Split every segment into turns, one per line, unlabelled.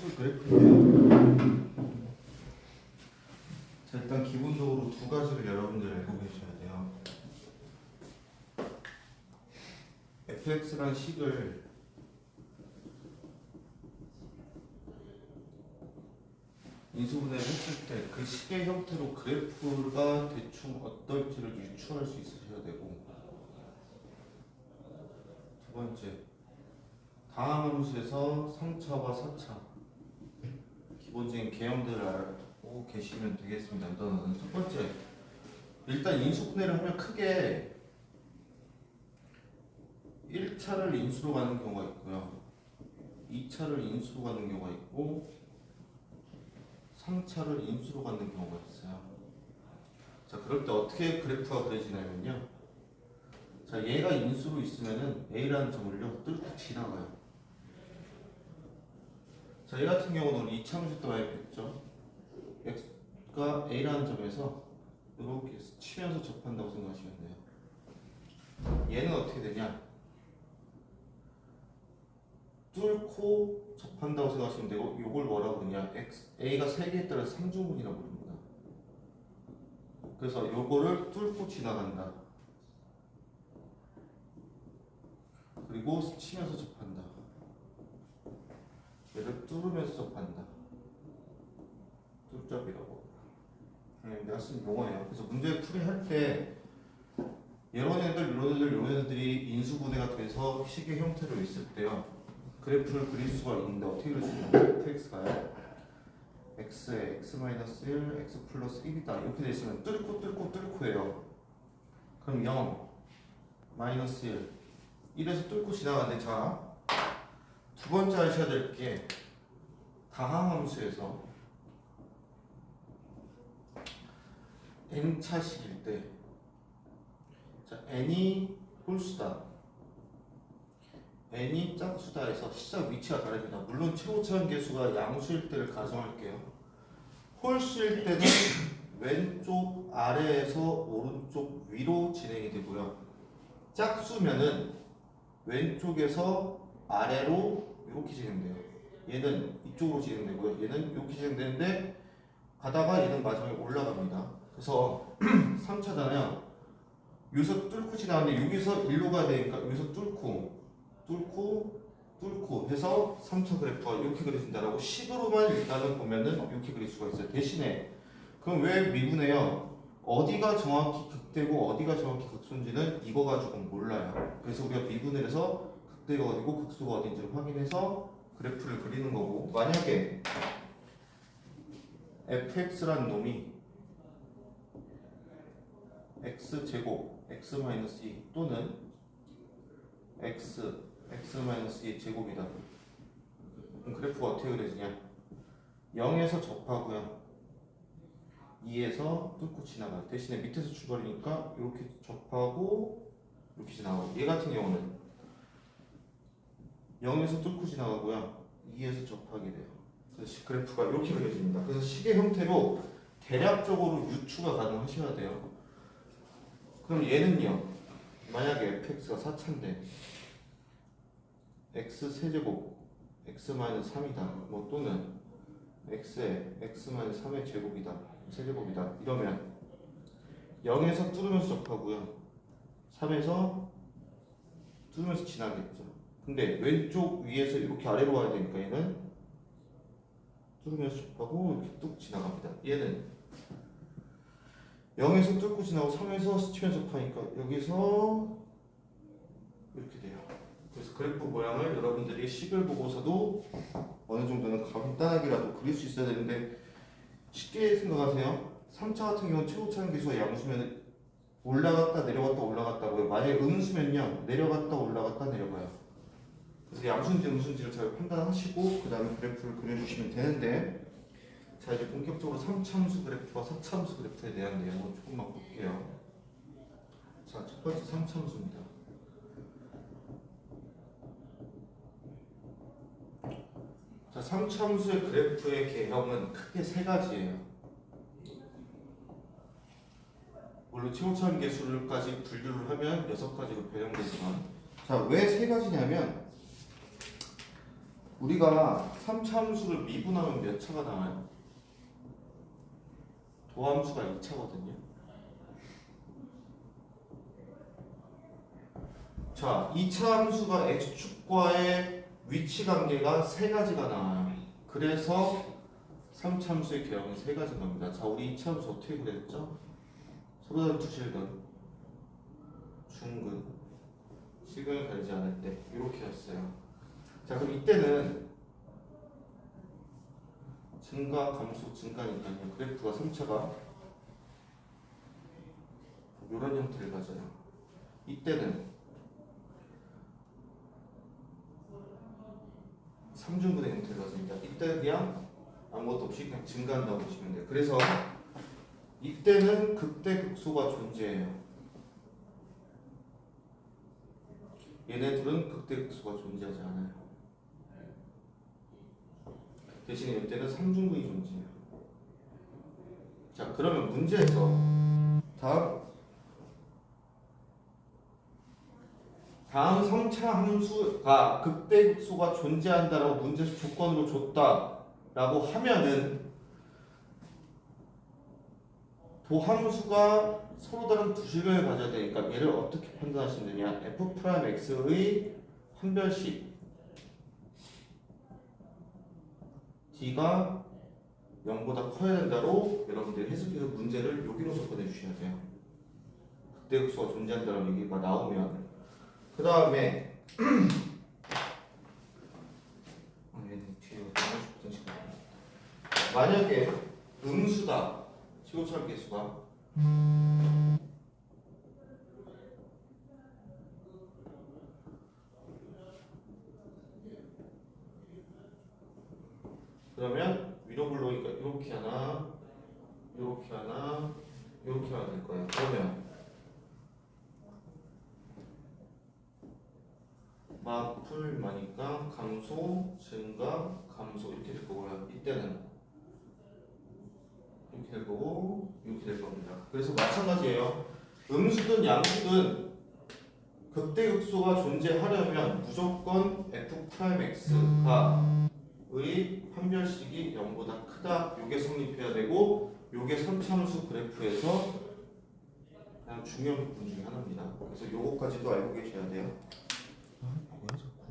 함수 그래프인데요. 자, 일단 기본적으로 두 가지를 여러분들 알고 계셔야 돼요. fx란 식을 인수분해를 했을 때 그 식의 형태로 그래프가 대충 어떨지를 유추할 수 있으셔야 되고, 두 번째, 다음 함수에서 3차와 4차 기본적인 개념들을 알고 계시면 되겠습니다. 일단은 첫 번째, 일단 인수분해를 하면 크게 1차를 인수로 가는 경우가 있고요, 2차를 인수로 가는 경우가 있고, 3차를 인수로 갖는 경우가 있어요. 자, 그럴 때 어떻게 그래프가 그려지냐면요. 자, 얘가 인수로 있으면은 A라는 점을요, 뚫고 지나가요. 자, 얘 같은 경우는 우리 2차 함수 때 많이 뵀죠. X가 A라는 점에서 이렇게 치면서 접한다고 생각하시면 돼요. 얘는 어떻게 되냐? 뚫고 접한다고 생각하시면 되고, 이걸 뭐라고 그러냐? A가 3개에 따라서 상중분이라고 부릅니다. 그래서 요거를 뚫고 지나간다. 그리고 치면서 접한다. 얘를 뚫으면서 접한다. 뚫잡이라고. 내가 쓴 용어예요. 그래서 문제 풀이할 때 이런 애들이 인수분해가 돼서 식의 형태로 있을 때요, 그래프를 그릴 수가 있는데 어떻게 그릴 수 있냐면 fx가요, x에 x-1, x 플러스 1이다 이렇게 돼 있으면 뚫고예요. 그럼 0, 마이너스 1 1에서 뚫고 지나가는데, 자, 두 번째 아셔야 될 게 다항함수에서 n차식일 때, 자, n이 홀수다, n이 짝수다 해서 시작 위치가 다릅니다. 물론 최고차원 계수가 양수일 때를 가정할게요. 홀수일 때는 왼쪽 아래에서 오른쪽 위로 진행이 되고요, 짝수면은 왼쪽에서 아래로 이렇게 진행돼요. 얘는 이쪽으로 진행되고요, 얘는 이렇게 진행되는데 가다가 얘는 마지막에 올라갑니다. 그래서 3차잖아요. 여기서 뚫고 지나가는데 여기서 일로 가야 되니까 여기서 뚫고 해서 3차 그래프가 이렇게 그려진다라고 식으로만 일단은 보면은 이렇게 그릴 수가 있어요. 대신에 그럼 왜 미분해요? 어디가 정확히 극대고 어디가 정확히 극소인지는 이거 가지고는 몰라요. 그래서 우리가 미분을 해서 극대가 어디고 극소가 어딘지를 확인해서 그래프를 그리는 거고, 만약에 fx라는 놈이 x제곱 x-2 또는 x-2의 제곱이다. 그럼 그래프가 어떻게 그려지냐? 0에서 접하고요, 2에서 뚫고 지나가요. 대신에 밑에서 출발이니까 이렇게 접하고 이렇게 지나가고, 얘 같은 경우는 0에서 뚫고 지나가고요, 2에서 접하게 돼요. 그래서 그래프가 이렇게 그려집니다. 그래서 식의 형태로 대략적으로 유추가 가능하셔야 돼요. 그럼 얘는요, 만약에 fx가 4차인데 x 세제곱 x-3이다 뭐 또는 x에 x-3의 제곱이다 세제곱이다 이러면 0에서 뚫으면서 접하고요, 3에서 뚫으면서 지나겠죠. 근데 왼쪽 위에서 이렇게 아래로 와야 되니까 얘는 뚫으면서 접하고 이렇게 뚝 지나갑니다. 얘는 0에서 뚫고 지나고 3에서 스치면서 접하니까 여기서 이렇게 돼요. 그래서 그래프 모양을 여러분들이 식을 보고서도 어느 정도는 간단하게라도 그릴 수 있어야 되는데, 쉽게 생각하세요. 3차 같은 경우는 최고차원 계수가 양수면 올라갔다 내려갔다 올라갔다고요. 만약에 음수면요, 내려갔다 올라갔다 내려가요. 그래서 양수인지 음수인지를 잘 판단하시고 그 다음에 그래프를 그려주시면 되는데, 자, 이제 본격적으로 3차함수 그래프와 4차함수 그래프에 대한 내용을 조금만 볼게요. 자, 첫 번째 3차함수입니다. 자, 3차함수의 그래프의 개념은 크게 세 가지예요. 물론 최고차원 계수까지 분류를 하면 6가지로 변형되지만, 자, 왜 세 가지냐면 우리가 3차함수를 미분하면 몇 차가 나와요? 도함수가 2차거든요. 자, 2차 함수가 x축과의 위치 관계가 세 가지가 나와요. 그래서 3차 함수의 개형이 세 가지인 겁니다. 자, 우리 2차 함수 어떻게 그랬죠? 서로 다른 두실근, 중근, 식을 가리지 않을 때 이렇게였어요. 자, 그럼 이때는 증가, 감소, 증가니까요. 그래프가 3차가 이런 형태를 가져요. 이때는 3중근의 형태를 가집니다. 이때는 그냥 아무것도 없이 그냥 증가한다고 보시면 돼요. 그래서 이때는 극대극소가 존재해요. 얘네 둘은 극대극소가 존재하지 않아요. 대신에 이때는 3중근이 존재해요. 자, 그러면 문제에서 다음 3차 함수가 극대극소가 존재한다라고 문제에서 조건으로 줬다라고 하면은 도함수가 서로 다른 두 식을 가져야 되니까 얘를 어떻게 판단하시면 되냐? f'x의 한별식 d가 0보다 커야 된다로 여러분들이 해석해서 문제를 여기로 접근해 주셔야 돼요. 극대극소가 존재한다는 얘기가 나오면 그 다음에 만약에 음수다 시고철 개수가 그러면 위로 불러오니까 이렇게 하나 이렇게 하나 이렇게 하나 될 거예요. 그러면 마풀마니까 감소, 증가, 감소 이렇게 될 거고요. 이때는 이렇게 될 거고 이렇게 될 겁니다. 그래서 마찬가지예요. 음수든 양수든 극대극소가 존재하려면 무조건 f'x가 의 판별식이 0보다 크다. 요게 성립해야 되고 요게 3차함수 그래프에서 그냥 중요한 부분 중에 하나입니다. 그래서 요거까지도 알고 계셔야 돼요. 뭐야 자꾸.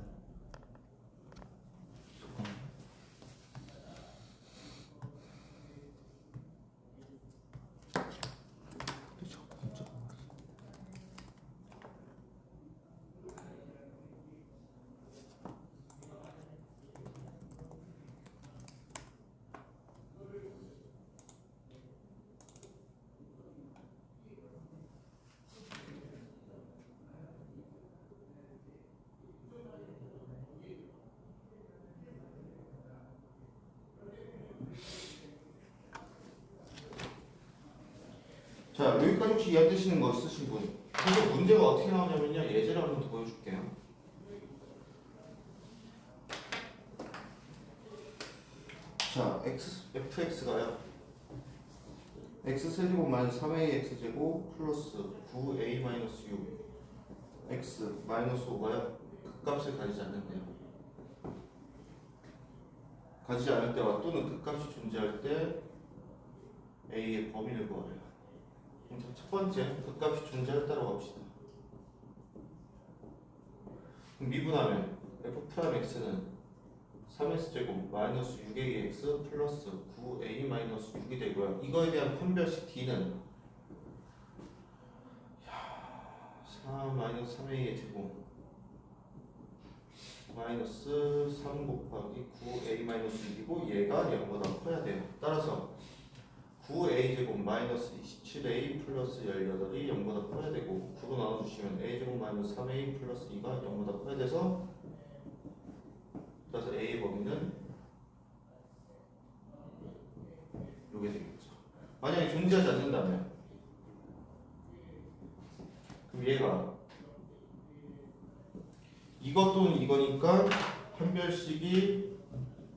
자, 여기까지 혹시 이해되시는 거 있으신 분? 그래서 문제가 어떻게 나오냐면요. 예제를 한번 더 보여줄게요. 자, fx가요. x세제곱 마이너스 3ax제곱 플러스 9a 마이너스 6 x 마이너스 5가요. 극값을 가지지 않는데요. 가지지 않을 때와 또는 극값이 존재할 때 a의 범위를 구하래요. 첫 번째, 극값이 존재했다고 합시다. 그럼 미분하면 f'x는 3x제곱 마이너스 6ax 플러스 9a 마이너스 6이 되고요. 이거에 대한 판별식 d는 4 마이너스 3a의 제곱 마이너스 3 곱하기 9a 마이너스 6이고 얘가 0보다 커야 돼요. 따라서 9a 제곱 마이너스 27a 플러스 18이 0보다 커야 되고 9로 나눠주시면 a 제곱 마이너스 3a 플러스 2가 0보다 커야 돼서 따라서 a의 범위는 요게 되겠죠. 만약에 존재하지 않는다면 그럼 얘가 이것 또는 이거니까 판별식이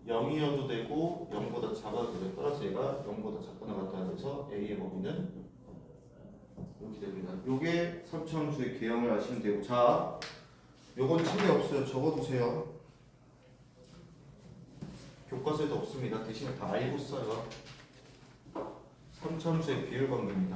0이어도 되고 0보다 작아도 돼요. 따라서 얘가 0보다 작거나 같아야 돼서 a의 범위는 이렇게 됩니다. 요게 3차함수의 개형을 아시면 되고 자 요건 책에 없어요. 적어두세요. 교과서에도 없습니다. 대신에 다 알고 써요. 3차함수의 비율 관계입니다.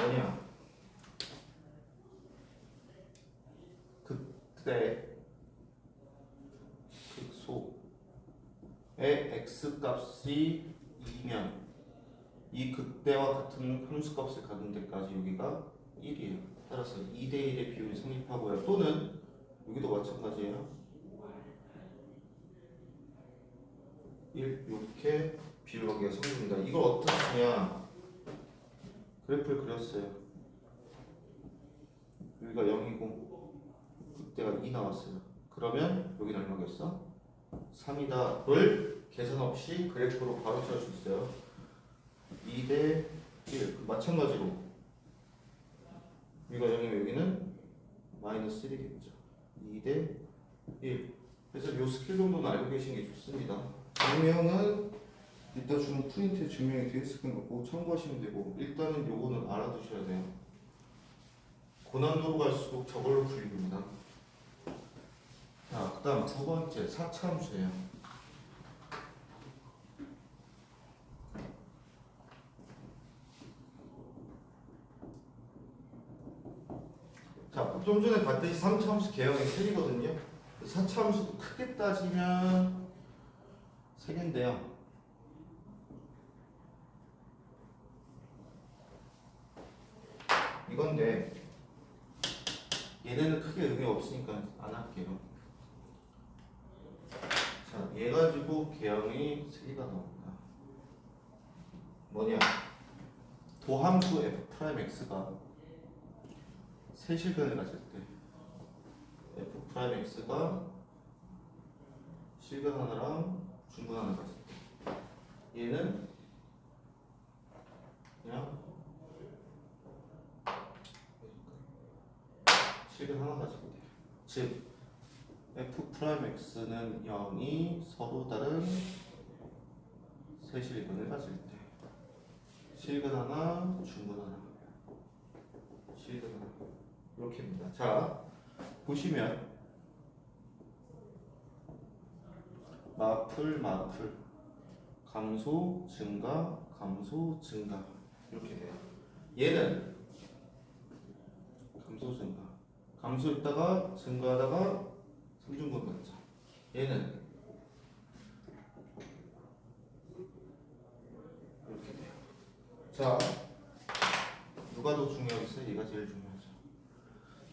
뭐냐? 그때 극소의 x값이 2면 이 극대와 같은 함수값을 갖는 데까지 여기가 1이에요. 따라서 2대1의 비율이 성립하고요. 또는 여기도 마찬가지예요. 1 이렇게 비율 관계가 성립됩니다. 이걸 어떻게 하냐? 그래프를 그렸어요. 여기가 0이고 극대가 2 나왔어요. 그러면 여기는 얼마겠어? 3이다를 계산 없이 그래프로 바로 찾을 수 있어요. 2대 1. 마찬가지로 여기가 0이면 여기는 마이너스 1이겠죠. 2대 1. 그래서 이 스킬 정도는 알고 계시는 게 좋습니다. 증명은 이따 주는 프린트에 증명이 되어 있을 거니까 꼭 참고하시면 되고, 일단은 요거는 알아두셔야 돼요. 고난도로 갈수록 저걸로 풀립니다. 자, 그 다음 두 번째 4차함수예요. 자, 좀 전에 봤듯이 3차함수 개형의 3이거든요. 4차함수도 크게 따지면 3개인데요. 이건데 얘네는 크게 의미 없으니까 안 할게요. 자, 얘 가지고 개형이 3개가 나옵니다. 뭐냐? 도함수 f'x가 세실근을 가질 때 f'x가 실근 하나랑 중근 하나 가질 때 얘는 그냥 실근 하나 가지고 돼요. 즉 f'x는 0이 서로 다른 세실근을 가질 때 실근 하나, 중근 하나, 실근 하나 이렇게입니다. 자, 보시면 마풀 감소 증가 감소 증가 이렇게 돼요. 얘는 감소 증가 감소했다가 증가하다가 상중근 반자. 얘는 이렇게 돼요. 자, 누가 더 중요하겠어요? 얘가 제일 중요하죠.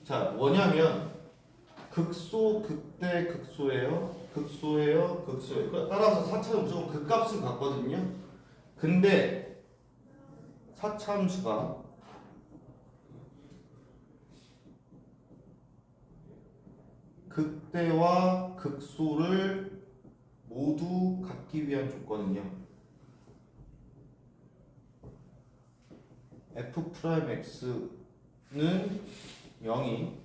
자, 뭐냐면 극소 극대 극소예요. 극소예요. 극소예요. 따라서 4차는 무조건 극값을 갖거든요. 근데 4차함수가 극대와 극소를 모두 갖기 위한 조건은요. f'x는 0이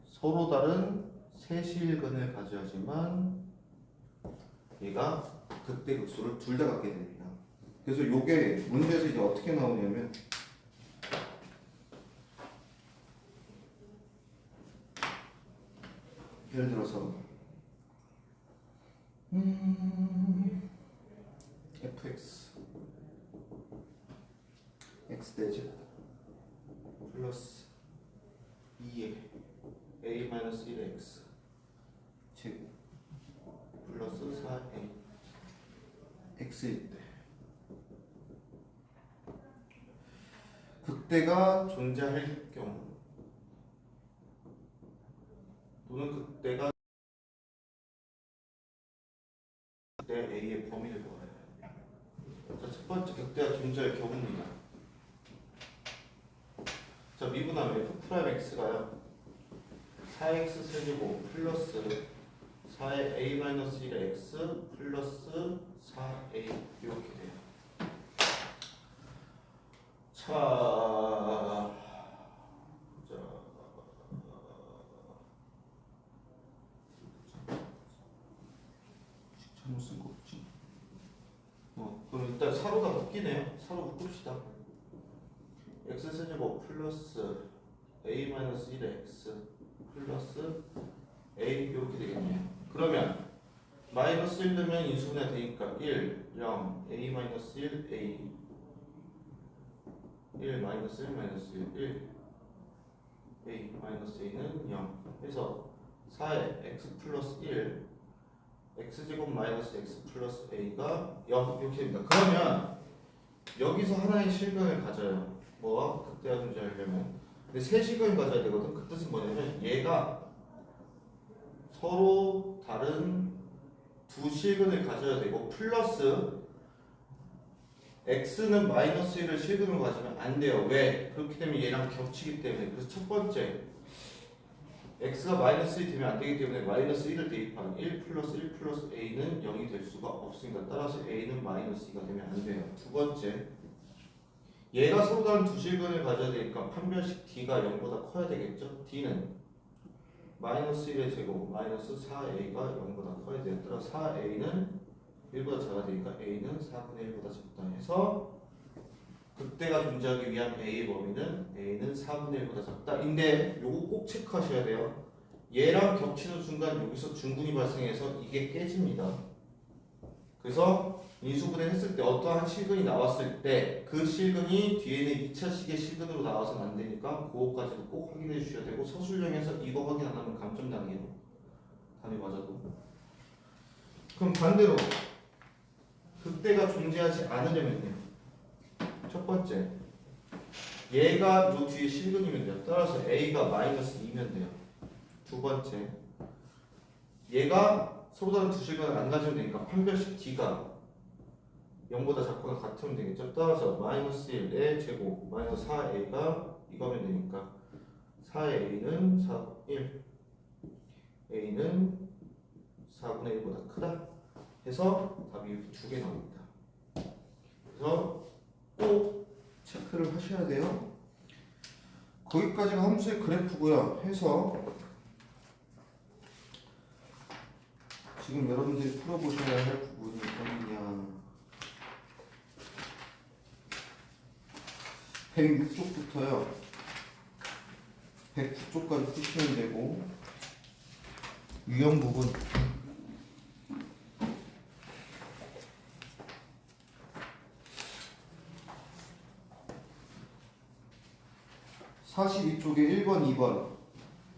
서로 다른 세실근을 가져야지만 얘가 극대 극소를 둘 다 갖게 됩니다. 그래서 요게 문제에서 이제 어떻게 나오냐면 예를 들어서 fx x대제곱 플러스 2의 a-1x 제곱 플러스 4a x일 때 극대가 존재할 경우 또는 극대가 극대 a의 범위를 구하래요. 자, 첫 번째 극대가 존재할 경우입니다. 자, 미분하면 f'x가요 4x 세제곱 플러스 4의 a-1x 플러스 4a 이렇게 돼요. 자, 잘못 쓴 거 없지? 그럼 일단 사로다 묶이네요. 사로 묶읍시다. x세제곱 플러스 a-1의 x 플러스 a 이렇게 되겠네요. 그러면 마이너스 1 넣으면 인수분해 되니까 1, 0, a-1, a 1, 마이너스 1, 마이너스 1, 1 a 마이너스 a는 0 해서 4의 x 플러스 1 x제곱 마이너스 x 플러스 a가 0 이렇게 됩니다. 그러면 여기서 하나의 실근을 가져요. 뭐와? 극대화 존재하려면. 근데 세 실근을 가져야 되거든. 그 뜻은 뭐냐면 얘가 서로 다른 두 실근을 가져야 되고 플러스 x는 마이너스 1을 실근으로 가지면 안 돼요. 왜? 그렇기 때문에 얘랑 겹치기 때문에. 그래서 첫 번째 x가 마이너스 1이 되면 안 되기 때문에 마이너스 1을 대입한 1 플러스 a는 0이 될 수가 없으니까 따라서 a는 마이너스 2가 되면 안 돼요. 두 번째 얘가 서로 다른 두 실근을 가져야 되니까 판별식 d가 0보다 커야 되겠죠? d는 마이너스 1의 제곱 마이너스 4a가 0보다 커야 돼요. 따라서 4a는 1보다 작아야 되니까 a는 4분의 1보다 작다 해서 극대가 존재하기 위한 a의 범위는 a는 4분의 1보다 작다 인데 요거 꼭 체크하셔야 돼요. 얘랑 겹치는 순간 여기서 중분이 발생해서 이게 깨집니다. 그래서 인수분해 했을 때 어떠한 실근이 나왔을 때 그 실근이 뒤에는 2차식의 실근으로 나와서는 안 되니까 그거까지도 꼭 확인해 주셔야 되고 서술형에서 이거 확인 안 하면 감점당해요. 답이 맞아도. 그럼 반대로 극대가 존재하지 않으려면요. 첫 번째 얘가 요 뒤에 실근이면 돼요. 따라서 a가 마이너스 2면 돼요. 두 번째 얘가 서로 다른 두 실근을 안 가지면 되니까 판별식 d가 0보다 작거나 같으면 되겠죠. 따라서 마이너스 1의 제곱 마이너스 4a가 이거면 되니까 4의 a는 1 a는 4분의 1보다 크다 해서 답이 이렇게 두 개 나옵니다. 그래서 꼭 체크를 하셔야 돼요. 거기까지가 함수의 그래프고요. 해서 지금 여러분들이 풀어보셔야 할 부분이 어디냐 106쪽부터요 109쪽까지 푸시면 되고 유형 부분 42쪽에 1번, 2번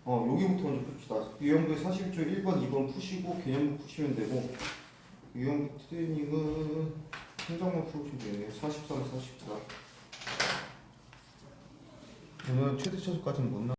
여기부터 먼저 풉시다. 유형부의 42쪽에 1번, 2번 푸시고 개념부 푸시면 되고 유형부 트레이닝은 한 장만 풀어주시면 되네요. 43, 44 오늘 최대 차수까지는 못 나.